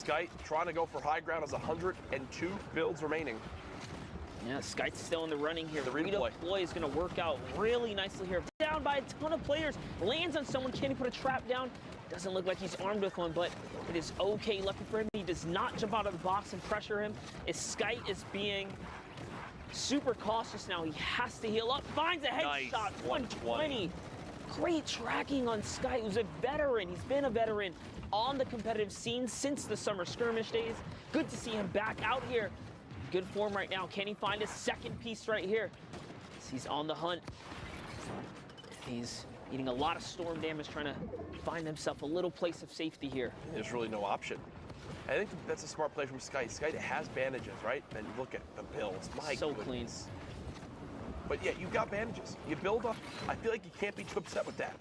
Skite trying to go for high ground has 102 builds remaining. Yeah, Skite's still in the running here. The redeploy is going to work out really nicely here. Down by a ton of players. Lands on someone. Can he put a trap down? Doesn't look like he's armed with one, but it is okay. Lucky for him, he does not jump out of the box and pressure him. As Skite is being super cautious now. He has to heal up. Finds a headshot. Nice. 120. Great tracking on Skite, who's a veteran. He's been a veteran on the competitive scene since the summer skirmish days. Good to see him back out here. Good form right now. Can he find his second piece right here? He's on the hunt. He's eating a lot of storm damage, trying to find himself a little place of safety here. There's really no option. I think that's a smart play from Skite. Skite has bandages, right? And look at the builds. My so goodness. clean. But yeah, you've got bandages. You build up. I feel like you can't be too upset with that.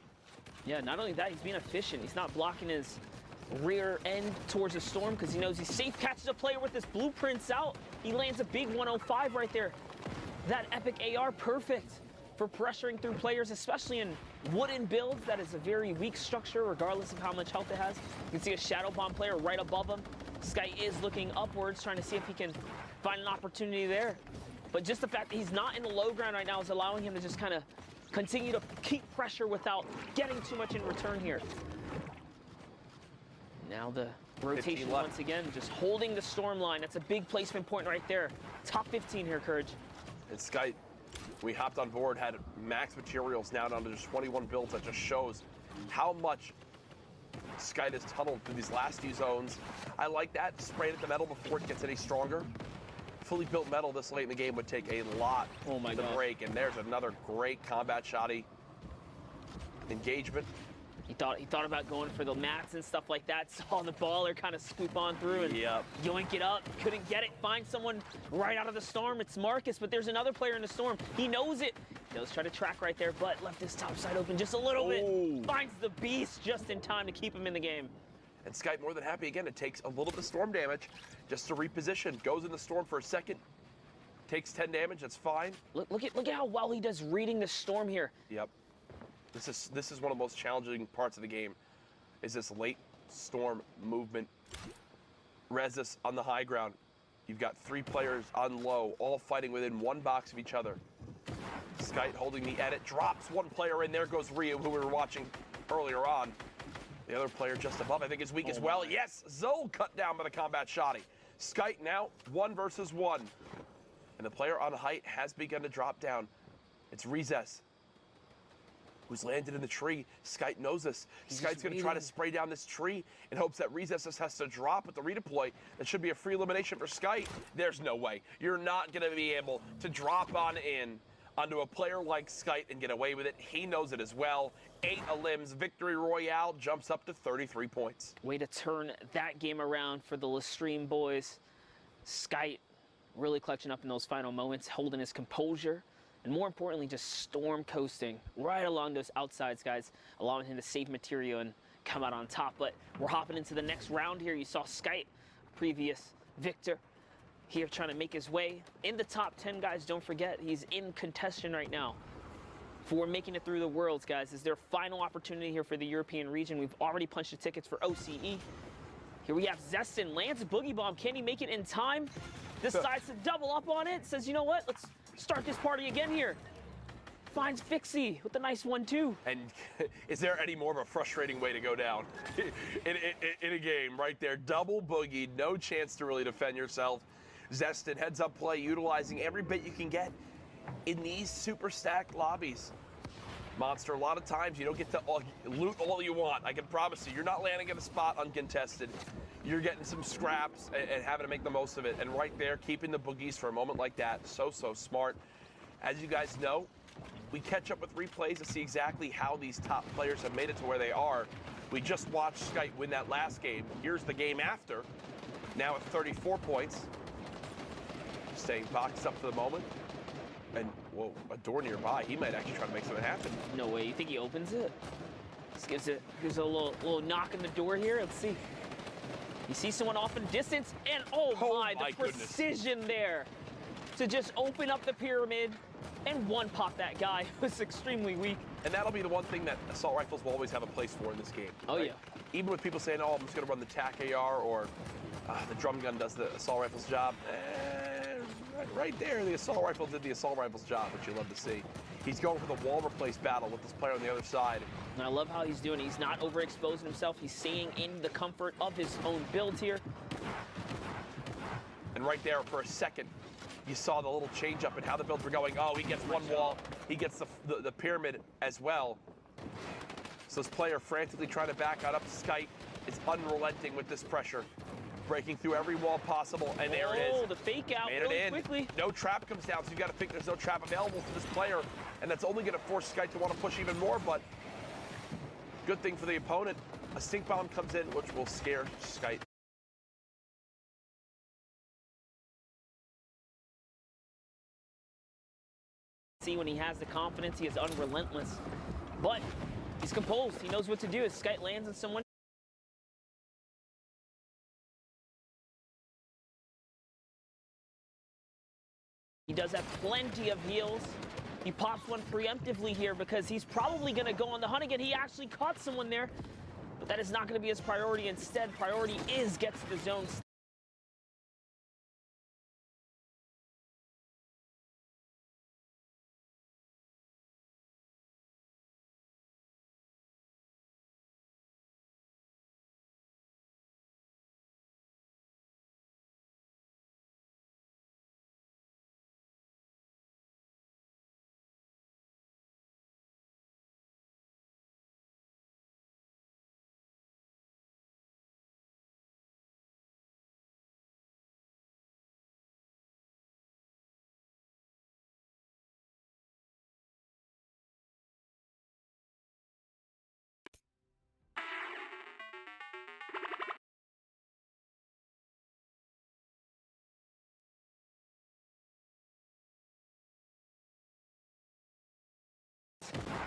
Yeah, not only that, he's being efficient. He's not blocking his rear end towards the storm because he knows he's safe. Catches a player with his blueprints out. He lands a big 105 right there. That epic AR, perfect for pressuring through players, especially in wooden builds. That is a very weak structure, regardless of how much health it has. You can see a shadow bomb player right above him. Skite is looking upwards, trying to see if he can find an opportunity there. But just the fact that he's not in the low ground right now is allowing him to just kind of continue to keep pressure without getting too much in return here. Now the rotation once again, just holding the storm line. That's a big placement point right there. Top 15 here, Courage. And Skite, we hopped on board, had max materials now down to just 21 builds. That just shows how much Skite has tunneled through these last few zones. I like that. Spraying at the metal before it gets any stronger. Fully built metal this late in the game would take a lot to break. And there's another great combat shoddy engagement. He thought about going for the mats and stuff like that. Saw the baller kind of swoop on through and yoink it up. Couldn't get it. Find someone right out of the storm. It's Marcus, but there's another player in the storm. He knows it. He does try to track right there, but left his top side open just a little bit. Finds the beast just in time to keep him in the game. And Skite more than happy again. It takes a little bit of storm damage just to reposition. Goes in the storm for a second. Takes 10 damage. That's fine. Look at how well he does reading the storm here. Yep. This is one of the most challenging parts of the game, is this late storm movement. Rezus on the high ground. You've got 3 players on low, all fighting within 1 box of each other. Skite holding the edit, drops 1 player in. There goes Ryu, who we were watching earlier on. The other player just above, I think, is weak as well. Yes, Zol cut down by the combat shoddy. Skite now 1 versus 1. And the player on height has begun to drop down. It's Rezus, who's landed in the tree. Skite knows this. Skite's going to try to spray down this tree in hopes that Rezus has to drop with the redeploy. That should be a free elimination for Skite. There's no way. You're not going to be able to drop on in onto a player like Skite and get away with it. He knows it as well. 8 elims. Victory Royale jumps up to 33 points. Way to turn that game around for the Lestream boys. Skite really clutching up in those final moments, holding his composure. And more importantly, just storm coasting right along those outsides, guys, allowing him to save material and come out on top. But we're hopping into the next round here. You saw Skite, previous victor, here trying to make his way in the top 10, guys. Don't forget, he's in contention right now for making it through the Worlds, guys. Is their final opportunity here for the European region. We've already punched the tickets for OCE. Here we have Zestin, lands a boogie bomb. Can he make it in time? Decides to double up on it. Says, you know what? Let's start this party again here. Finds Fixie with a nice 1-2. And is there any more of a frustrating way to go down in a game right there? Double boogie, no chance to really defend yourself. Zestin heads up play, utilizing every bit you can get in these super stacked lobbies. Monster, a lot of times you don't get to loot all you want. I can promise you, you're not landing at a spot uncontested. You're getting some scraps and having to make the most of it. And right there, keeping the boogies for a moment like that, so smart. As you guys know, we catch up with replays to see exactly how these top players have made it to where they are. We just watched Skite win that last game. Here's the game after. Now at 34 points. Staying boxed up for the moment. And, whoa, a door nearby. He might actually try to make something happen. No way. You think he opens it? Just gives a little knock on the door here. Let's see. You see someone off in distance, and oh my, the precision there to just open up the pyramid and one pop that guy. Was extremely weak. And that'll be the one thing that assault rifles will always have a place for in this game. Oh, right? yeah. Even with people saying, oh, I'm just going to run the TAC AR or the drum gun does the assault rifle's job. Right there, the assault rifle did the assault rifle's job, which you love to see. He's going for the wall replace battle with this player on the other side. And I love how he's doing it. He's not overexposing himself. He's staying in the comfort of his own build here. And right there, for a second, you saw the little change up and how the builds were going. Oh, he gets one wall. He gets the pyramid as well. So this player frantically trying to back out up. Skite is unrelenting with this pressure. Breaking through every wall possible, and there it is. Oh, the fake out Made really it in. quickly. No trap comes down, so you've got to think there's no trap available for this player, and that's only going to force Skite to want to push even more, but good thing for the opponent. A stink bomb comes in, which will scare Skite. See, when he has the confidence, he is unrelentless. But he's composed. He knows what to do. As Skite lands on someone, he does have plenty of heals. He pops one preemptively here because he's probably going to go on the hunt again. He actually caught someone there, but that is not going to be his priority. Instead, priority is get to the zone.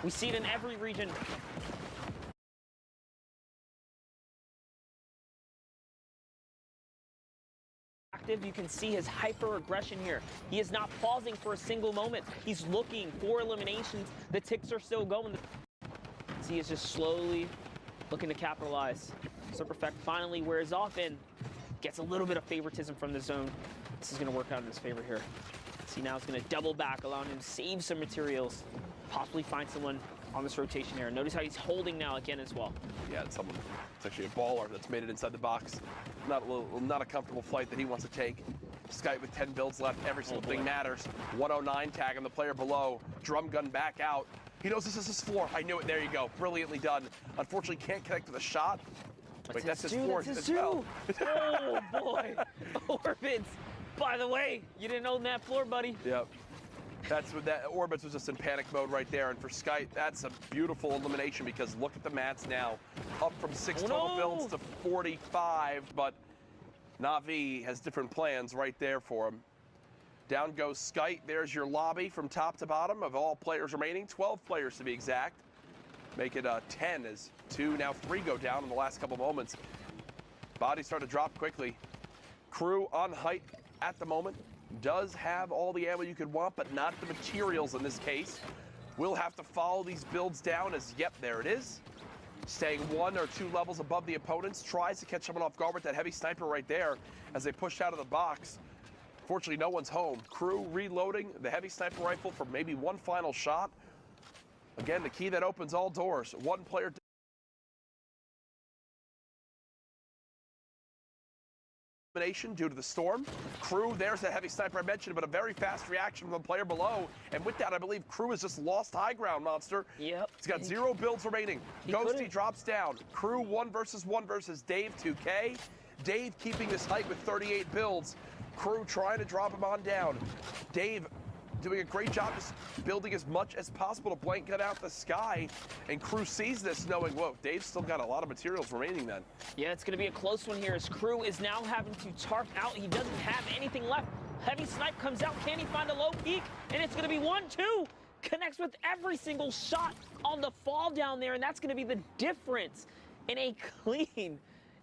We see it in every region. Active, you can see his hyper aggression here. He is not pausing for a single moment. He's looking for eliminations. The ticks are still going. He is just slowly looking to capitalize. So Perfect finally wears off and gets a little bit of favoritism from the zone. This is going to work out in his favor here. See, now it's going to double back, allowing him to save some materials, possibly find someone on this rotation here. Notice how he's holding now again as well. Yeah, it's actually a baller that's made it inside the box. Not a comfortable flight that he wants to take. Skite with 10 builds left. Every single thing matters. 109 tag on the player below. Drum gun back out. He knows this is his floor. I knew it. There you go. Brilliantly done. Unfortunately, can't connect with a shot. Wait, that's his floor as well. Oh, boy. Orbits. By the way, you didn't own that floor, buddy. Yep. That's what that Orbits was just in panic mode right there. And for Skite, that's a beautiful elimination because look at the mats now. Up from 6 total builds to 45. But Na'Vi has different plans right there for him. Down goes Skite. There's your lobby from top to bottom of all players remaining. 12 players to be exact. Make it 10 as 2, now 3 go down in the last couple moments. Bodies start to drop quickly. Crew on height at the moment. Does have all the ammo you could want, but not the materials in this case. We'll have to follow these builds down as, yep, there it is. Staying 1 or 2 levels above the opponents. Tries to catch someone off guard with that heavy sniper right there as they push out of the box. Fortunately, no one's home. Crew reloading the heavy sniper rifle for maybe one final shot. Again, the key that opens all doors. One player elimination due to the storm. Crew, there's that heavy sniper I mentioned, but a very fast reaction from the player below. And with that, I believe Crew has just lost high ground, Monster. Yep. He's got 0 builds remaining. Ghosty drops down. Crew 1 versus Dave 2K. Dave keeping this height with 38 builds. Crew trying to drop him on down. Dave doing a great job just building as much as possible to blanket out the sky. And Crew sees this knowing, whoa, Dave's still got a lot of materials remaining then. Yeah, it's going to be a close one here as Crew is now having to tarp out. He doesn't have anything left. Heavy snipe comes out. Can he find a low peak? And it's going to be 1-2. Connects with every single shot on the fall down there. And that's going to be the difference in a clean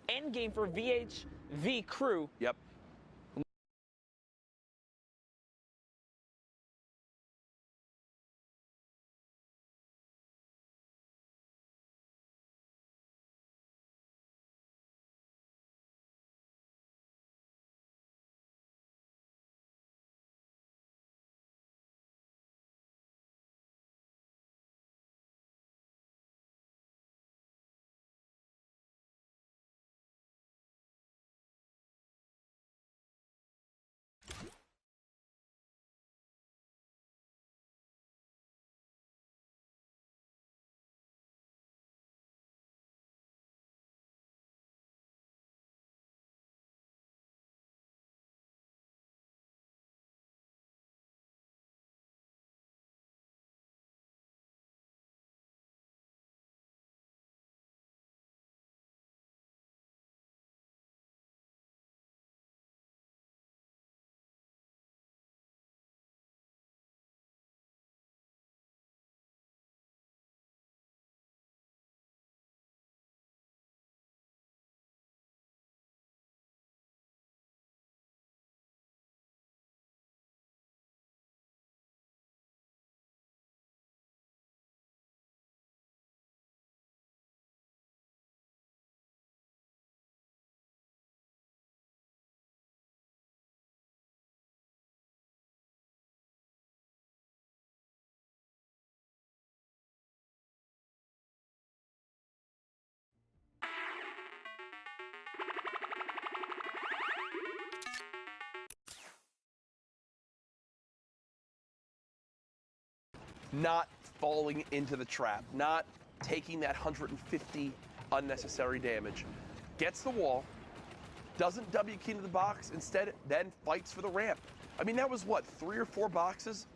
end game for VHV Crew. Yep. not falling into the trap, not taking that 150 unnecessary damage. Gets the wall, doesn't W key into the box, instead then fights for the ramp. I mean, that was what, 3 or 4 boxes?